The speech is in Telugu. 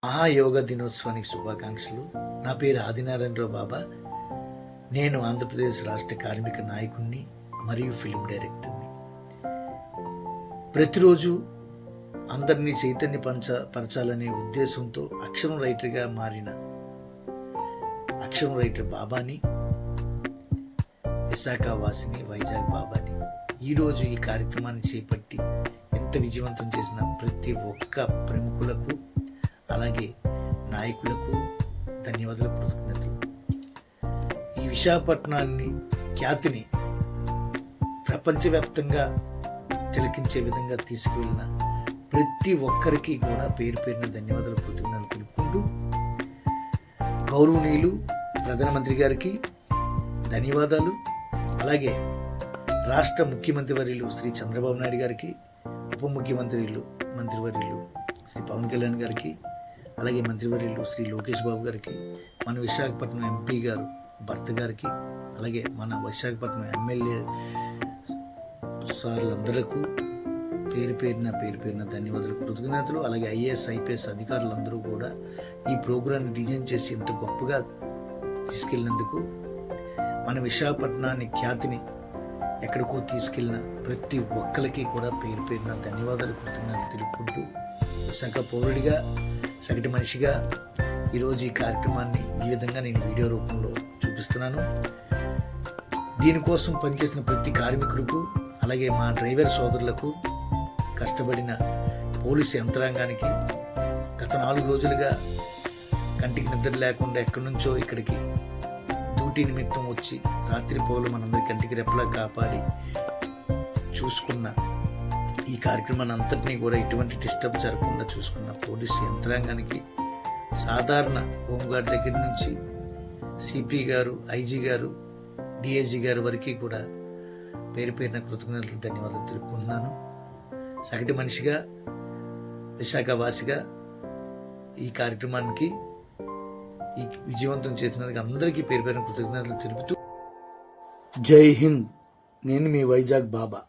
మహాయోగ దినోత్సవానికి శుభాకాంక్షలు. నా పేరు ఆదినారాయణరావు బాబా. నేను ఆంధ్రప్రదేశ్ రాష్ట్ర కార్మిక నాయకుడిని మరియు ఫిల్మ్ డైరెక్టర్ని. ప్రతిరోజు అందరినీ పరచాలనే ఉద్దేశంతో అక్షరం రైటర్గా మారిన అక్షరం రైటర్ బాబాని, విశాఖ వాసిని, వైజాగ్ బాబాని ఈరోజు ఈ కార్యక్రమాన్ని చేపట్టి ఎంత విజయవంతం చేసిన ప్రతి ఒక్క ప్రముఖులకు అలాగే నాయకులకు ధన్యవాదాలు, కృతజ్ఞతలు. ఈ విశాఖపట్నాన్ని ఖ్యాతిని ప్రపంచవ్యాప్తంగా తిలకించే విధంగా తీసుకువెళ్ళిన ప్రతి ఒక్కరికి కూడా పేరు పేరున ధన్యవాదాలు, కృతజ్ఞతలు తెలుపుకుంటూ గౌరవనీయులు ప్రధానమంత్రి గారికి ధన్యవాదాలు, అలాగే రాష్ట్ర ముఖ్యమంత్రి వర్యులు శ్రీ చంద్రబాబు నాయుడు గారికి, ఉప మంత్రివర్యులు శ్రీ పవన్ కళ్యాణ్ గారికి, అలాగే మంత్రివర్యులు శ్రీ లోకేష్ బాబు గారికి, మన విశాఖపట్నం ఎంపీ గారు భర్త గారికి, అలాగే మన విశాఖపట్నం ఎమ్మెల్యే సార్లందరకు పేరు పేరున ధన్యవాదాలు, కృతజ్ఞతలు. అలాగే ఐఏఎస్ ఐపీఎస్ అధికారులందరూ కూడా ఈ ప్రోగ్రాన్ని డిజైన్ చేసి ఇంత గొప్పగా తీసుకెళ్ళినందుకు, మన విశాఖపట్నాన్ని ఖ్యాతిని ఎక్కడికో తీసుకెళ్ళిన ప్రతి ఒక్కరికి కూడా పేరు పేరున ధన్యవాదాలు, కృతజ్ఞతలు తెలుపుకుంటూ విశాఖ పౌరుడిగా, సగటు మనిషిగా ఈరోజు ఈ కార్యక్రమాన్ని ఈ విధంగా నేను వీడియో రూపంలో చూపిస్తున్నాను. దీనికోసం పనిచేసిన ప్రతి కార్మికులకు, అలాగే మా డ్రైవర్ సోదరులకు, కష్టపడిన పోలీసు యంత్రాంగానికి, గత 4 రోజులుగా కంటికి నిద్ర లేకుండా ఎక్కడి నుంచో ఇక్కడికి డ్యూటీ నిమిత్తం వచ్చి రాత్రి పౌలు మనందరి కంటికి రెప్పలా కాపాడి చూసుకున్న ఈ కార్యక్రమాన్ని అంతటినీ కూడా ఎటువంటి డిస్టర్బ్ జరగకుండా చూసుకున్న పోలీసు యంత్రాంగానికి, సాధారణ హోంగార్డ్ దగ్గర నుంచి సిపి గారు, ఐజీ గారు, డిఐజీ గారు వరకు కూడా పేరు పేరున కృతజ్ఞతలు, ధన్యవాదాలు తెలుపుకుంటున్నాను. సగటు మనిషిగా, విశాఖ వాసిగా ఈ కార్యక్రమానికి ఈ విజయవంతం చేసినందుకు అందరికీ పేరు పేరున కృతజ్ఞతలు తెలుపుతూ జై హింద్. నేను మీ వైజాగ్ బాబా.